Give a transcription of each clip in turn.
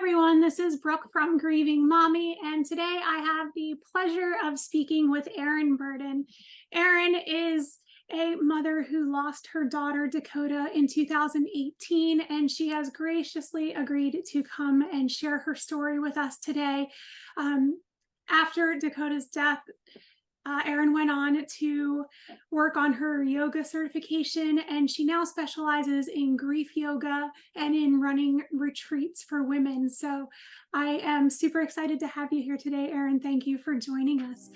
everyone. This is Brooke from Grieving Mommy, and today I have the pleasure of speaking with Erin Burden. Erin is a mother who lost her daughter Dakota in 2018, and she has graciously agreed to come and share her story with us today. After Dakota's death, Erin went on to work on her yoga certification, and she now specializes in grief yoga and in running retreats for women. So I am super excited to have you here today, Erin. Thank you for joining us.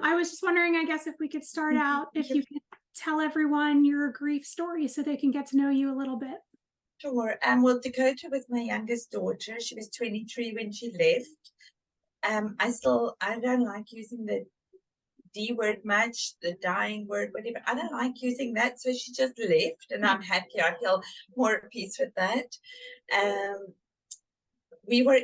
I was just wondering, I guess, if we could start out, if you could tell everyone your grief story so they can get to know you a little bit. Sure. Well, Dakota was my youngest daughter. She was 23 when she left. I don't like using the D word much, the dying word, whatever. I don't like using that. So she just left, and I'm happy. I feel more at peace with that. We were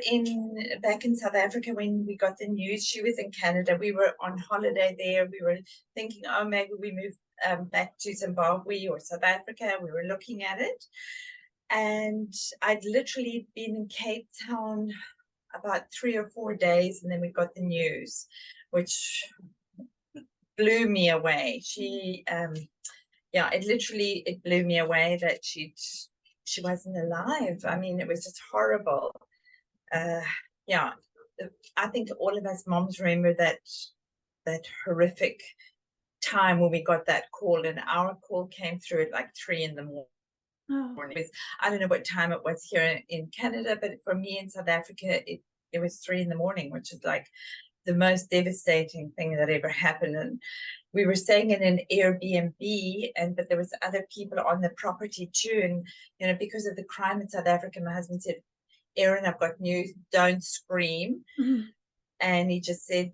back in South Africa when we got the news. She was in Canada. We were on holiday there. We were thinking, oh, maybe we move back to Zimbabwe or South Africa. We were looking at it. And I'd literally been in Cape Town about 3 or 4 days, and then we got the news, which blew me away. It blew me away that she wasn't alive. I mean, it was just horrible. I think all of us moms remember that horrific time when we got that call, and our call came through at like 3 in the morning. I don't know what time it was here in Canada, but for me in South Africa, it was 3 in the morning, which is like the most devastating thing that ever happened. And we were staying in an Airbnb, but there was other people on the property too. And because of the crime in South Africa, my husband said, Erin, I've got news, don't scream. Mm-hmm. And he just said,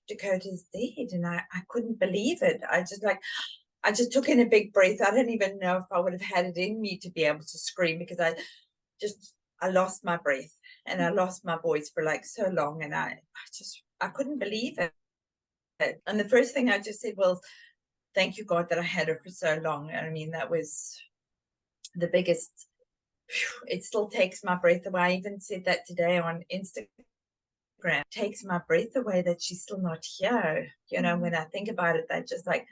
Dakota's dead. And I couldn't believe it. I just took in a big breath. I don't even know if I would have had it in me to be able to scream, because I lost my breath and I lost my voice for like so long. And I couldn't believe it. And the first thing I just said, well, thank you, God, that I had her for so long. And I mean, that was the biggest, it still takes my breath away. I even said that today on Instagram. It takes my breath away that she's still not here. When I think about it, that just like,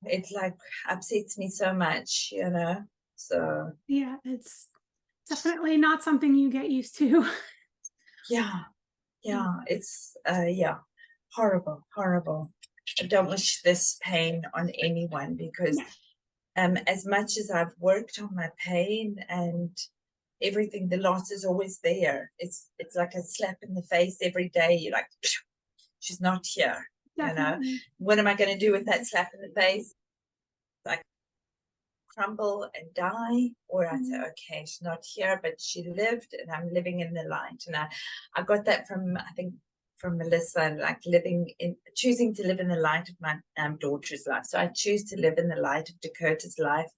it like upsets me so much, so yeah, it's definitely not something you get used to. It's horrible. I don't wish this pain on anyone, because as much as I've worked on my pain and everything, the loss is always there. It's like a slap in the face every day. You're like, she's not here. Definitely. What am I going to do with that slap in the face? Like crumble and die, or I say, okay, she's not here, but she lived, and I'm living in the light. And I got that from, I think, from Melissa, like choosing to live in the light of my daughter's life. So I choose to live in the light of Dakota's life,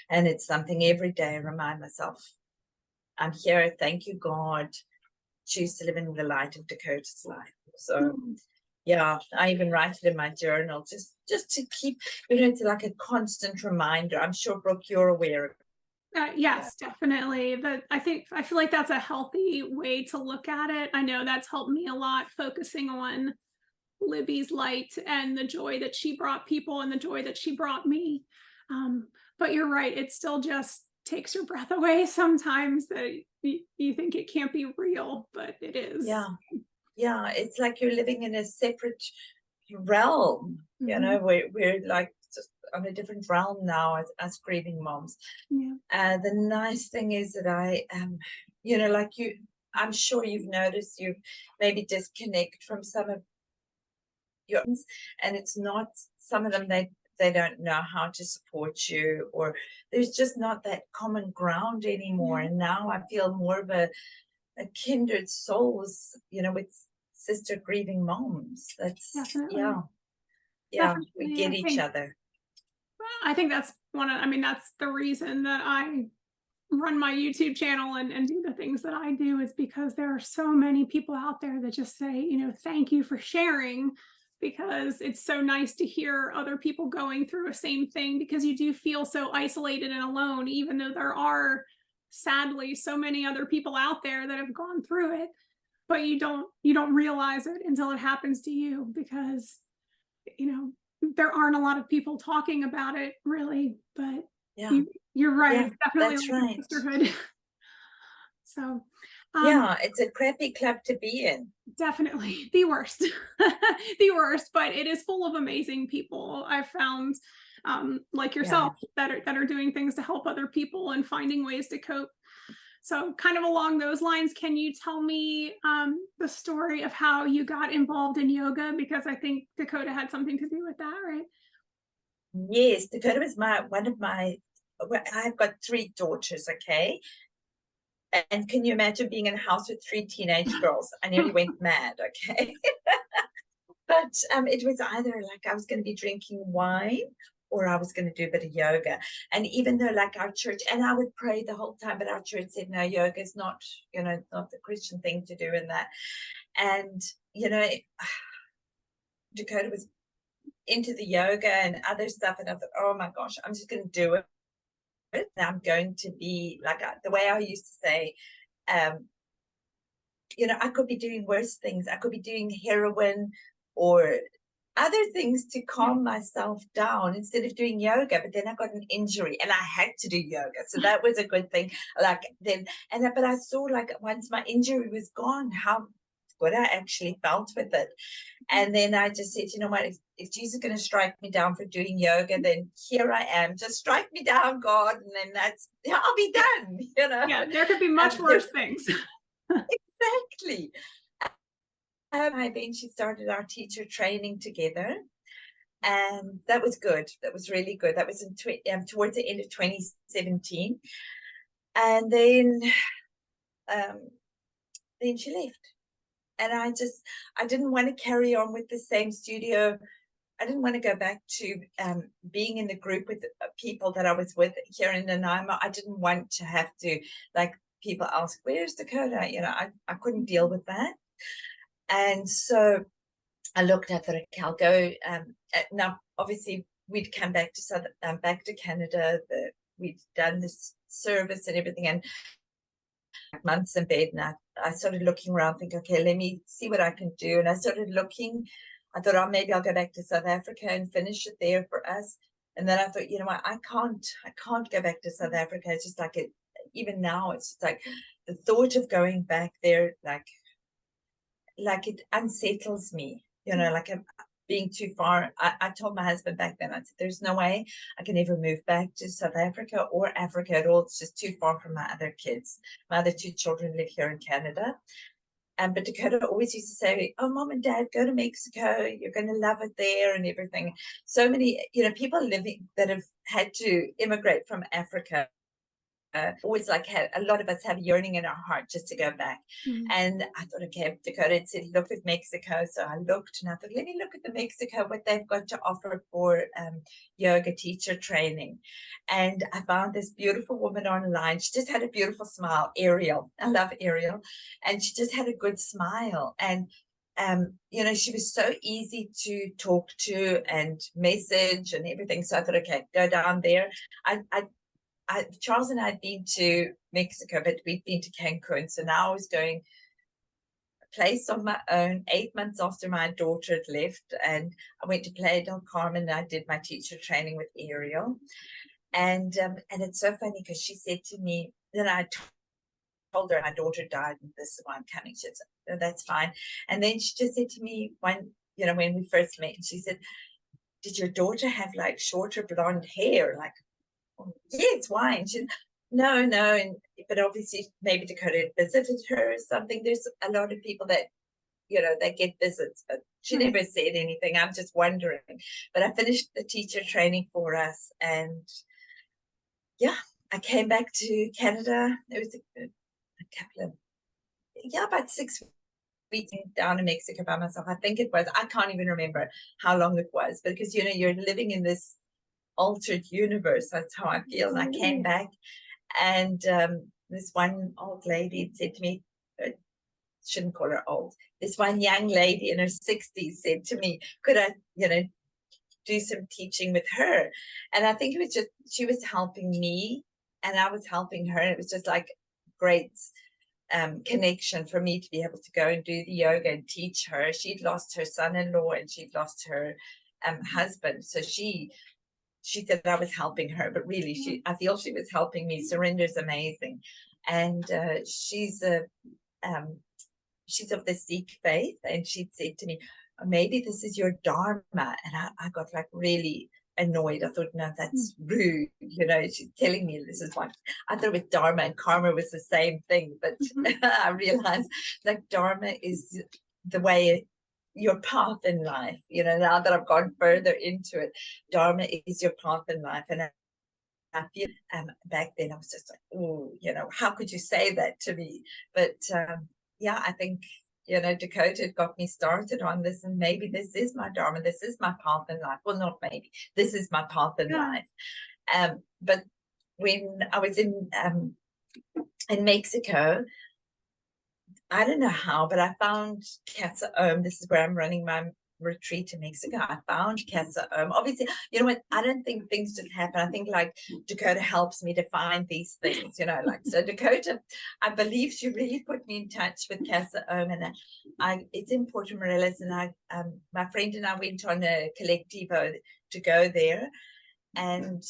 and it's something every day I remind myself, I'm here, thank you, God. Choose to live in the light of Dakota's life. So I even write it in my journal, just to keep, it's like a constant reminder. I'm sure, Brooke, you're aware of it. Yes, definitely. But I feel like that's a healthy way to look at it. I know that's helped me a lot, focusing on Libby's light and the joy that she brought people and the joy that she brought me. But you're right, it still just takes your breath away sometimes, that you think it can't be real, but it is. Yeah, it's like you're living in a separate realm. We're like just on a different realm now as grieving moms. The nice thing is that I like you, I'm sure you've noticed, you maybe disconnect from some of your, and it's not, some of them, they don't know how to support you, or there's just not that common ground anymore. And now I feel more of a kindred souls, with sister grieving moms. That's definitely. Definitely. We get each other. Well, I think that's that's the reason that I run my YouTube channel and do the things that I do is because there are so many people out there that just say, you know, thank you for sharing, because it's so nice to hear other people going through the same thing, because you do feel so isolated and alone, even though there are sadly so many other people out there that have gone through it, but you don't realize it until it happens to you, because you know there aren't a lot of people talking about it really. But Yeah, you're right, yeah, it's definitely that's like a right. sisterhood. So Yeah, it's a crappy club to be in. definitely the worst. The worst, but it is full of amazing people I've found, like Yeah. yourself, that are doing things to help other people and finding ways to cope. So kind of along those lines, can you tell me the story of how you got involved in yoga? Because I think Dakota had something to do with that, right? Yes, Dakota was one of my, well, I've got three daughters, okay? And can you imagine being in a house with three teenage girls? I nearly went mad, okay? But it was either like I was going to be drinking wine or I was going to do a bit of yoga. And even though like our church, and I would pray the whole time, but our church said, no, yoga is not, not the Christian thing to do in that. And, Dakota was into the yoga and other stuff. And I thought, oh my gosh, I'm just going to do it. I'm going to be like the way I used to say, I could be doing worse things. I could be doing heroin or other things to calm myself down instead of doing yoga. But then I got an injury and I had to do yoga. So that was a good thing. Like then, but I saw like once my injury was gone, how good I actually felt with it. And then I just said, you know what, if Jesus is going to strike me down for doing yoga, then here I am. Just strike me down, God, and then I'll be done, Yeah, there could be much worse things. Exactly. I eventually started our teacher training together, and that was good. That was really good. That was towards the end of 2017, and then she left, and I didn't want to carry on with the same studio. I didn't want to go back to being in the group with people that I was with here in Nanaimo. I didn't want to have to, like, people ask, where's Dakota? I couldn't deal with that. And so I looked at the I'll go. Now, obviously, we'd come back to back to Canada. We'd done this service and everything, and months in bed. And I started looking around, thinking, okay, let me see what I can do. And I started looking. I thought, oh, maybe I'll go back to South Africa and finish it there for us. And then I thought, you know what, I can't go back to South Africa. It's just like even now, it's just like the thought of going back there, like it unsettles me, like I'm being too far. I told my husband back then, I said, there's no way I can ever move back to South Africa or Africa at all. It's just too far from my other kids. My other two children live here in Canada. But Dakota always used to say, oh, Mom and Dad, go to Mexico. You're going to love it there and everything. So many, people living that have had to immigrate from Africa always like a lot of us have yearning in our heart just to go back. And I thought, okay, Dakota said, look at Mexico. So I looked and I thought, let me look at the Mexico, what they've got to offer for yoga teacher training. And I found this beautiful woman online. She just had a beautiful smile, Ariel. I love Ariel. And she just had a good smile. And she was so easy to talk to and message and everything. So I thought, okay, go down there. Charles and I had been to Mexico, but we'd been to Cancun. So now I was going a place on my own 8 months after my daughter had left. And I went to Playa del Carmen and I did my teacher training with Ariel. And it's so funny because she said to me, then I told her my daughter died and this is why I'm coming. She said, oh, that's fine. And then she just said to me when we first met, she said, did your daughter have like shorter blonde hair? Like, yes, why? And she, no, but obviously maybe Dakota visited her or something. There's a lot of people that, they get visits, but she never said anything. I'm just wondering. But I finished the teacher training for us, and yeah, I came back to Canada. It was a couple of, about 6 weeks down in Mexico by myself. I think it was. I can't even remember how long it was, because you're living in this altered universe. That's how I feel. And I came back, And this one old lady said to me, shouldn't call her old, this one young lady in her 60s said to me, could I, do some teaching with her? And I think it was just, she was helping me and I was helping her. And it was just like great connection for me to be able to go and do the yoga and teach her. She'd lost her son-in-law and she'd lost her husband. So she said I was helping her, but really I feel she was helping me. Surrender's amazing. And she's of the Sikh faith, and she said to me, maybe this is your dharma. And I got like really annoyed. I thought, no, that's rude. She's telling me this is what I thought with dharma and karma was the same thing. But I realized like dharma is the way, your path in life. Now that I've gone further into it, dharma is your path in life. And I feel back then I was just like, oh, how could you say that to me? But yeah, I think, Dakota got me started on this, and maybe this is my dharma. This is my path in life. Well, not maybe. This is my path in life. But when I was in Mexico, I don't know how, but I found Casa Om. This is where I'm running my retreat in Mexico. I found Casa Om. Obviously, you know what? I don't think things just happen. I think like Dakota helps me to find these things, so Dakota, I believe she really put me in touch with Casa Om, and it's in Puerto Morelos, and my friend and I went on a collectivo to go there, and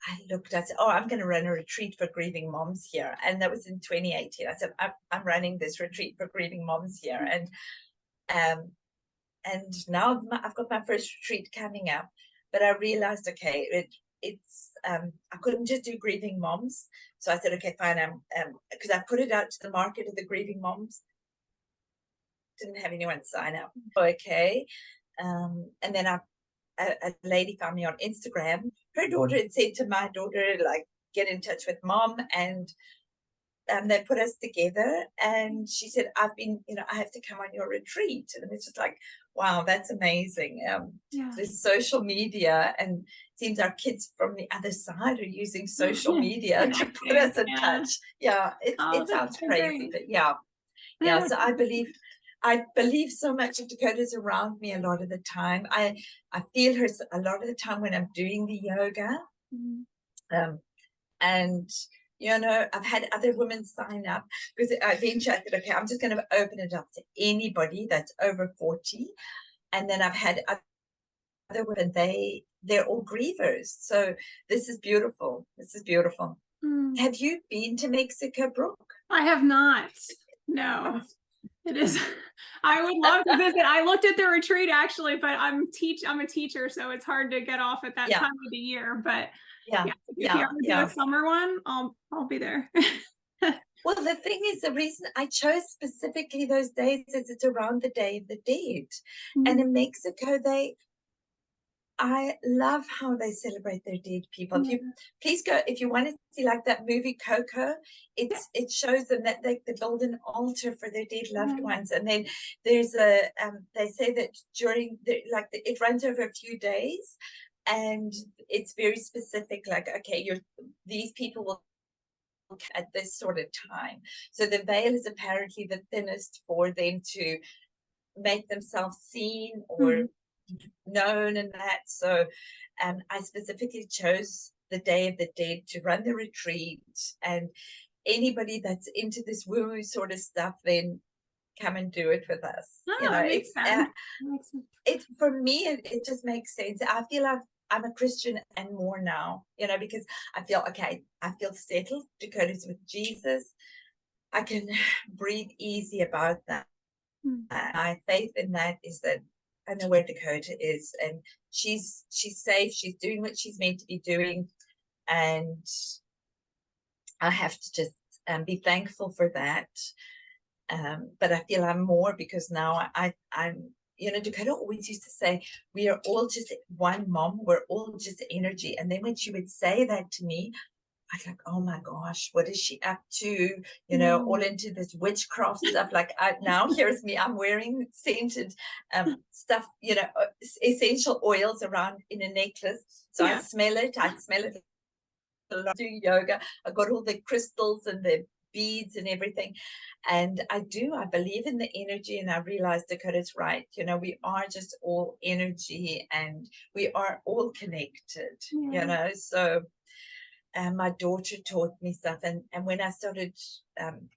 I said, oh, I'm going to run a retreat for grieving moms here. And that was in 2018. I said, I'm running this retreat for grieving moms here. And now I've got my first retreat coming up. But I realized, okay, I couldn't just do grieving moms. So I said, okay, fine. Because I put it out to the market of the grieving moms. Didn't have anyone sign up. Okay. And then a lady found me on Instagram. Her daughter had said to my daughter, like, get in touch with mom, and they put us together. And she said, I have to come on your retreat. And it's just like, wow, that's amazing. This social media, and it seems our kids from the other side are using social media to put us in touch. Yeah, it sounds crazy, but yeah. So I believe so much of Dakota's around me a lot of the time. I feel her a lot of the time when I'm doing the yoga. And, I've had other women sign up because eventually I said, okay, I'm just going to open it up to anybody that's over 40. And then I've had other women, they're all grievers. So this is beautiful. Have you been to Mexico, Brooke? I have not. No. It is. I would love to visit. I looked at the retreat actually, but I'm a teacher, so it's hard to get off at that time of the year. But if you ever do a summer one, I'll be there. Well, the thing is, the reason I chose specifically those days is it's around the Day of the Dead. And in Mexico, I love how they celebrate their dead people. If you please go, if you want to see like that movie Coco, it shows them that they build an altar for their dead loved ones, and then there's they say that during it runs over a few days, and it's very specific. Like, okay, these people will at this sort of time. So the veil is apparently the thinnest for them to make themselves seen or known and that. So I specifically chose the Day of the Dead to run the retreat, and anybody that's into this woo-woo sort of stuff, then come and do it with us. That makes sense. For me, it just makes sense. I feel I'm a Christian and more now, because I feel, okay, I feel settled. Dakota's with Jesus. I can breathe easy about that. My faith in that is that I know where Dakota is, and she's safe. She's doing what she's meant to be doing, and I have to just be thankful for that. But I feel I'm more because now I'm. Dakota always used to say, we are all just one mom. We're all just energy. And then when she would say that to me, I was like, oh my gosh, what is she up to? All into this witchcraft stuff. Like now here's me, I'm wearing scented stuff, essential oils around in a necklace. So I smell it do yoga. I got all the crystals and the beads and everything. And I believe in the energy, and I realized Dakota's right. You know, we are just all energy and we are all connected, you know. So my daughter taught me stuff, and when I started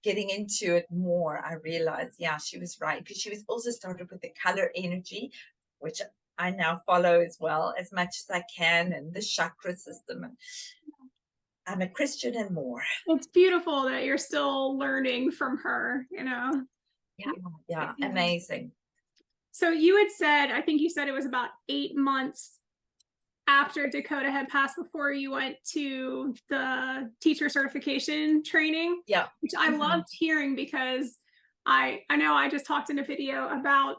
getting into it more, I realized, yeah, she was right, because she was also started with the color energy, which I now follow as well as much as I can, and the chakra system. And I'm a Christian and more. It's beautiful that you're still learning from her, you know. Yeah, amazing. So you had said, I think you said it was about 8 months after Dakota had passed before you went to the teacher certification training. Yeah. Which I loved hearing, because I know I just talked in a video about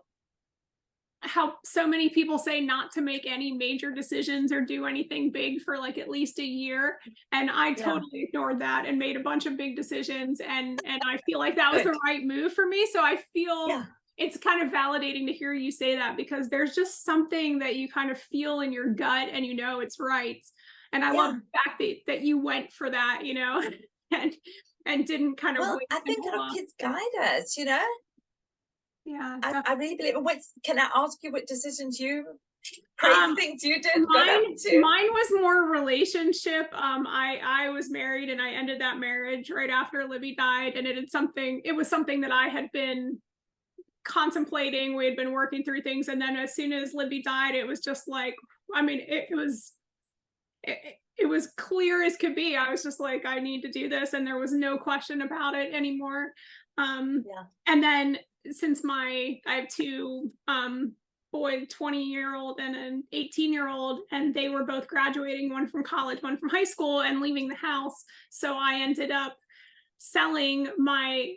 how so many people say not to make any major decisions or do anything big for like at least a year, and I totally ignored that and made a bunch of big decisions, and I feel like that was the right move for me. So I feel it's kind of validating to hear you say that, because there's just something that you kind of feel in your gut and you know it's right. And I love the fact that you went for that, you know, and didn't kind of wait. I think our kids guide us, you know. Yeah, I really believe. Can I ask you what decisions crazy things you did? Mine was more relationship. I was married and I ended that marriage right after Libby died, and it was something that I had been contemplating. We had been working through things, and then as soon as Libby died, it was just like, I mean, it was clear as could be. I was just like, I need to do this, and there was no question about it anymore. And then since I have two boy, 20-year-old and an 18-year-old, and they were both graduating, one from college, one from high school, and leaving the house. So I ended up selling my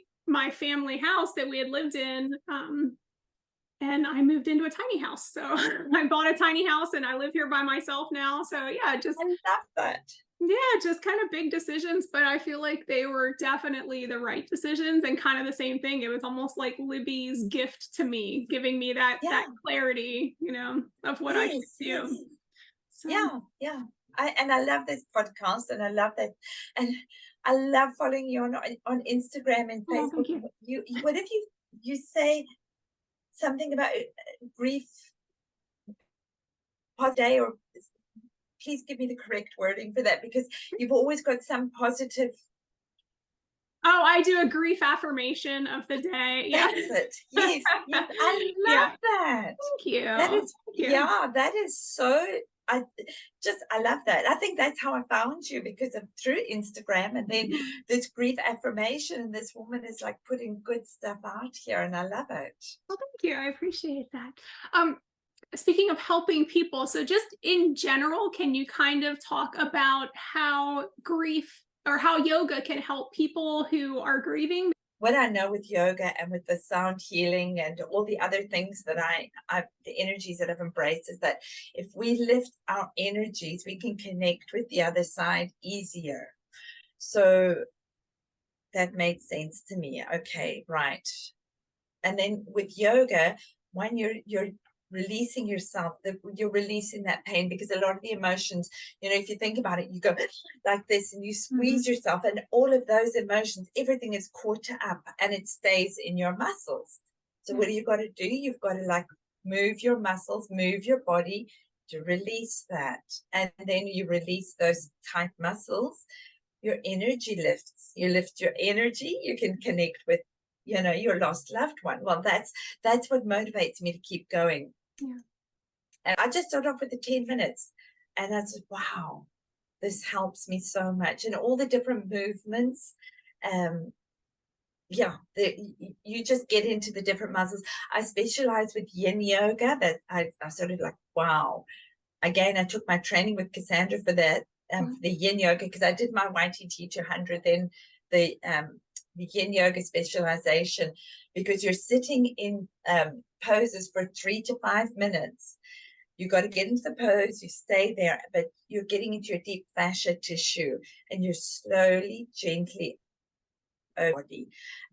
family house that we had lived in, and I moved into a tiny house. So I bought a tiny house and I live here by myself now. So yeah, I love that. Yeah, just kind of big decisions, but I feel like they were definitely the right decisions, and kind of the same thing. It was almost like Libby's gift to me, giving me that clarity, you know, of what I should do. So. Yeah. I love this podcast, and I love that, and I love following you on Instagram and Facebook. You what if you say something about grief day, or please give me the correct wording for that, because you've always got some positive. Oh, I do a grief affirmation of the day. Yeah. That's it. Yes. I love that. Thank you. That is so, I love that. I think that's how I found you, because of through Instagram, and then this grief affirmation, and this woman is like putting good stuff out here, and I love it. Well, thank you. I appreciate that. Speaking of helping people, so just in general, can you kind of talk about how grief or how yoga can help people who are grieving? What I know with yoga and with the sound healing and all the other things that the energies that I've embraced, is that if we lift our energies, we can connect with the other side easier. So that made sense to me. Okay, right. And then with yoga, when you're releasing yourself, that you're releasing that pain, because a lot of the emotions, you know, if you think about it, you go like this and you squeeze yourself, and all of those emotions, everything is caught up and it stays in your muscles. So what do you got to do? You've got to like move your muscles, move your body to release that. And then you release those tight muscles, your energy lifts. You lift your energy, you can connect with, you know, your lost loved one. Well, that's what motivates me to keep going. Yeah. And I just started off with the 10 minutes, and I said, wow, this helps me so much. And all the different movements, you just get into the different muscles. I specialize with yin yoga, that I started like, wow. Again, I took my training with Cassandra for that, the yin yoga, because I did my YTT 200, then the yin yoga specialization, because you're sitting in poses for 3 to 5 minutes. You got to get into the pose, you stay there, but you're getting into your deep fascia tissue, and you're slowly, gently body.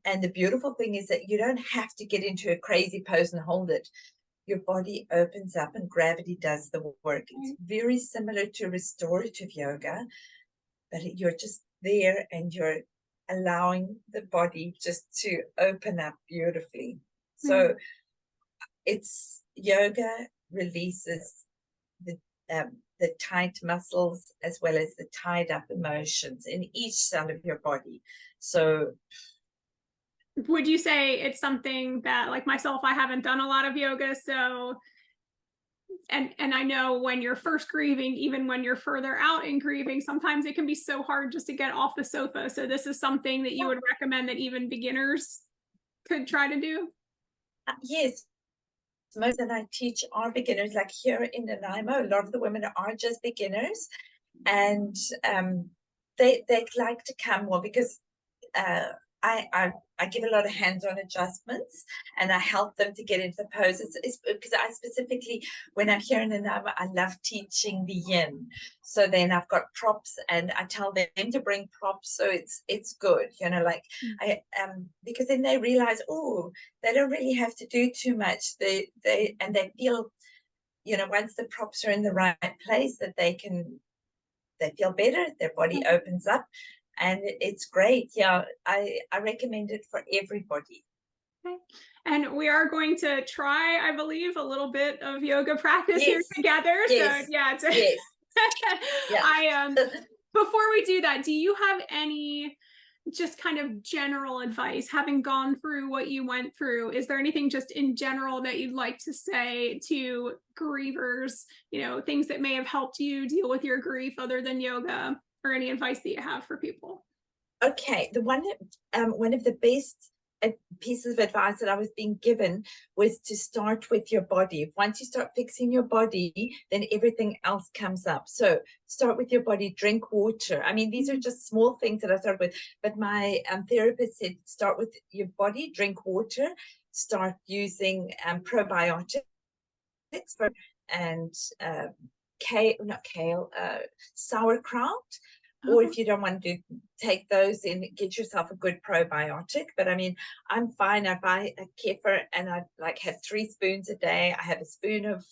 And the beautiful thing is that you don't have to get into a crazy pose and hold it. Your body opens up and gravity does the work. It's very similar to restorative yoga, but you're just there and you're allowing the body just to open up beautifully. So it's yoga releases the tight muscles as well as the tied up emotions in each cell of your body. So would you say it's something that, like myself, I haven't done a lot of yoga, so and I know when you're first grieving, even when you're further out in grieving, sometimes it can be so hard just to get off the sofa. So this is something that you would recommend that even beginners could try to do? yes, most that I teach are beginners. Like here in Nanaimo, a lot of the women are just beginners, and they like to come more because I give a lot of hands-on adjustments and I help them to get into the poses. It's because I specifically, when I'm here in Nanaimo, I love teaching the yin. So then I've got props and I tell them to bring props. So it's good, you know, like because then they realize, oh, they don't really have to do too much. They feel, you know, once the props are in the right place, that they feel better, their body opens up. And it's great. Yeah, I recommend it for everybody. Okay. And we are going to try, I believe, a little bit of yoga practice here together. Yes. So yeah, Yes. Yeah. Before we do that, do you have any just kind of general advice, having gone through what you went through? Is there anything just in general that you'd like to say to grievers, you know, things that may have helped you deal with your grief other than yoga, or any advice that you have for people? Okay, the one of the best pieces of advice that I was being given was to start with your body. Once you start fixing your body, then everything else comes up. So start with your body, drink water. I mean, these are just small things that I started with, but my therapist said start with your body, drink water, start using probiotics and sauerkraut. Or if you don't want to take those in, get yourself a good probiotic. But I mean, I'm fine. I buy a kefir and I like have 3 spoons a day. I have a spoon of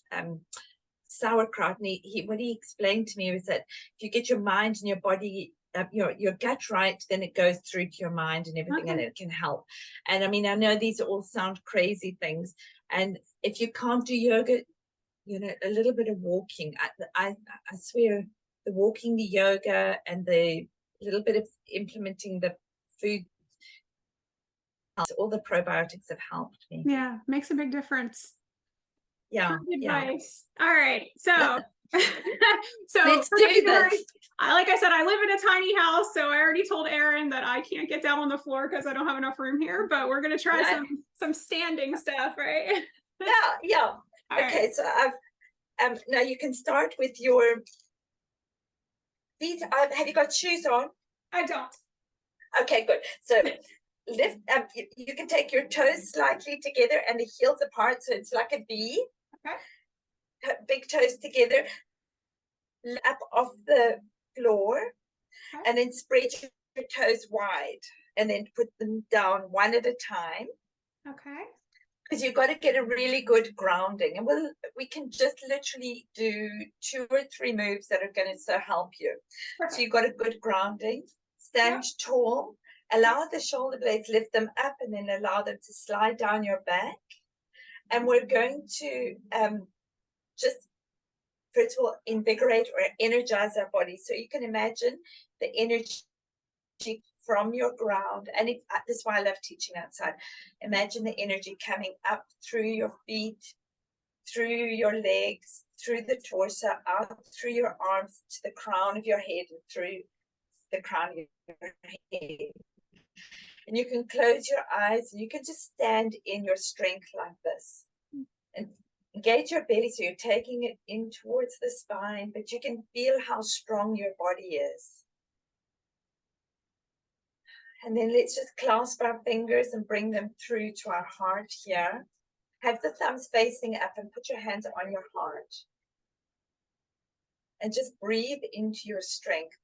sauerkraut. And what he explained to me was that if you get your mind and your body, your gut right, then it goes through to your mind and everything, and it can help. And I mean, I know these all sound crazy things. And if you can't do yoga, you know, a little bit of walking. I swear, the walking, the yoga, and the little bit of implementing the food, all the probiotics have helped me. Yeah, makes a big difference. Yeah. Good advice. All right. So let's do this. Like I said, I live in a tiny house, so I already told Erin that I can't get down on the floor because I don't have enough room here, but we're gonna try some standing stuff, right? Yeah. All okay, right. so I've now you can start with your feet. Have you got shoes on? I don't. Okay, good. So lift up. You can take your toes slightly together and the heels apart, so it's like a V. Okay. Big toes together, up off the floor, and then spread your toes wide, and then put them down one at a time. Okay. Because you've got to get a really good grounding, and we can just literally do 2 or 3 moves that are going to so help you. So you've got a good grounding. Stand tall. Allow the shoulder blades, lift them up, and then allow them to slide down your back. And we're going to just, first of all, invigorate or energize our body. So you can imagine the energy from your ground. And this is why I love teaching outside. Imagine the energy coming up through your feet, through your legs, through the torso, out through your arms to the crown of your head, and through the crown of your head. And you can close your eyes and you can just stand in your strength like this. And engage your belly, so you're taking it in towards the spine, but you can feel how strong your body is. And then let's just clasp our fingers and bring them through to our heart here. Have the thumbs facing up and put your hands on your heart. And just breathe into your strength.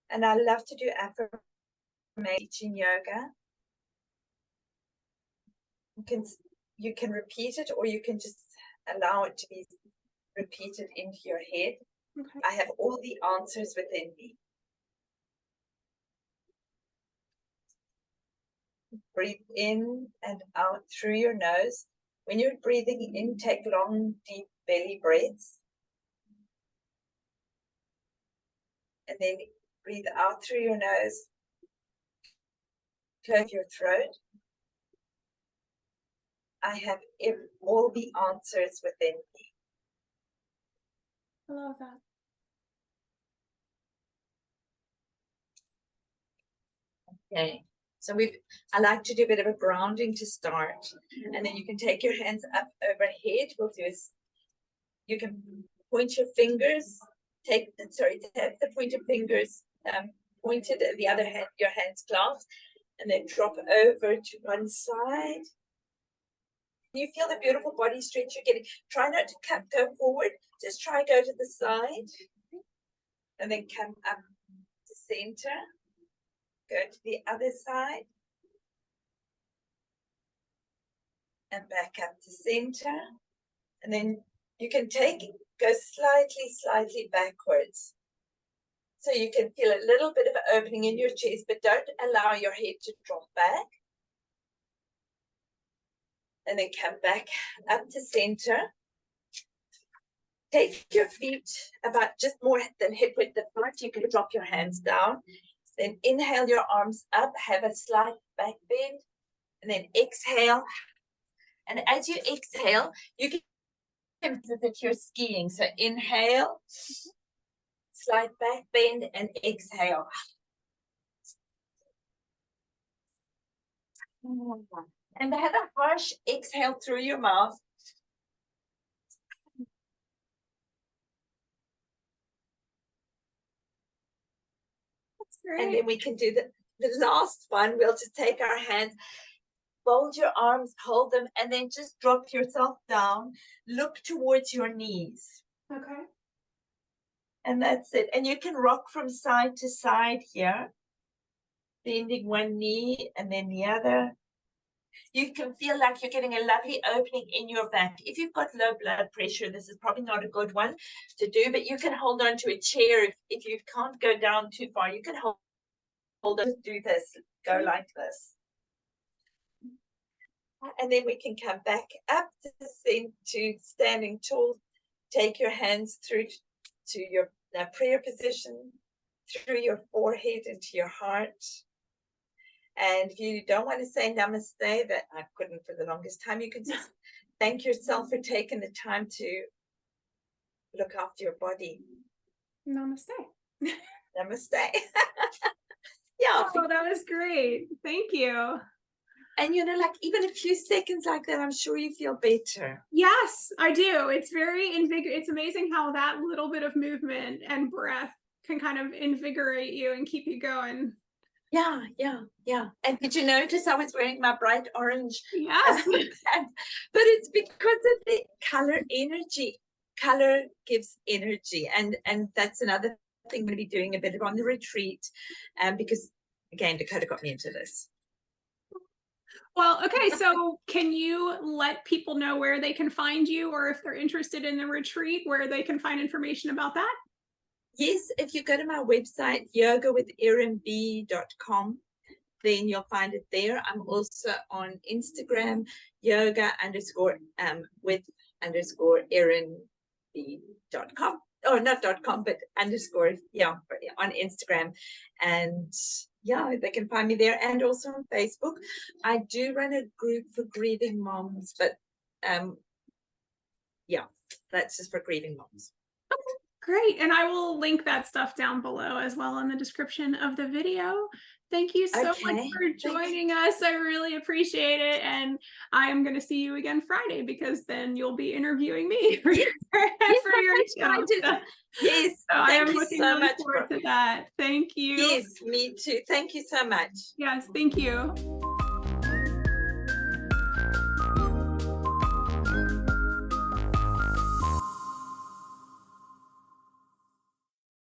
And I love to do affirmation yoga. You can repeat it, or you can just allow it to be repeated into your head. Okay. I have all the answers within me. Breathe in and out through your nose. When you're breathing in, take long, deep belly breaths. And then breathe out through your nose. Close your throat. I have all the answers within me. I love that. Okay, so I like to do a bit of a grounding to start, and then you can take your hands up overhead. We'll do is you can point your fingers, have the point of fingers pointed, and the other hand, your hands clasped, and then drop over to one side. You feel the beautiful body stretch you're getting. Try not to go forward, just try go to the side, and then come up to center. Go to the other side and back up to center. And then you can go slightly backwards. So you can feel a little bit of an opening in your chest, but don't allow your head to drop back. And then come back up to center. Take your feet about just more than hip width apart. You can drop your hands down. Then inhale your arms up, have a slight back bend, and then exhale. And as you exhale, you can feel that you're skiing. So inhale, slight back bend, and exhale. And have a harsh exhale through your mouth. And then we can do the last one. We'll just take our hands, fold your arms, hold them, and then just drop yourself down. Look towards your knees. Okay. And that's it. And you can rock from side to side here, bending one knee and then the other. You can feel like you're getting a lovely opening in your back. If you've got low blood pressure, this is probably not a good one to do, but you can hold on to a chair. If you can't go down too far, you can hold on to do this, go like this. And then we can come back up to standing tall. Take your hands through to your prayer position, through your forehead into your heart. And if you don't want to say namaste, that I couldn't for the longest time, you can just thank yourself for taking the time to look after your body. Namaste. Namaste. Yeah. Oh, that was great. Thank you. And like even a few seconds like that, I'm sure you feel better. Yes, I do. It's very it's amazing how that little bit of movement and breath can kind of invigorate you and keep you going. Yeah. And did you notice I was wearing my bright orange? Yes. But it's because of the color energy. Color gives energy. And that's another thing I'm going to be doing a bit of on the retreat. Because again, Dakota got me into this. Well, okay, so can you let people know where they can find you, or if they're interested in the retreat, where they can find information about that? Yes, if you go to my website, yogawitherinb.com, then you'll find it there. I'm also on Instagram, yoga_with_erinb.com. Oh, not .com, but underscore, yeah, on Instagram. And yeah, they can find me there, and also on Facebook. I do run a group for grieving moms, but yeah, that's just for grieving moms. Okay, great. And I will link that stuff down below as well in the description of the video. Thank you so much for joining us. I really appreciate it. And I am going to see you again Friday, because then you'll be interviewing me for your channel. Yes, so I am looking so really forward to that. Thank you. Yes, me too. Thank you so much. Yes, thank you.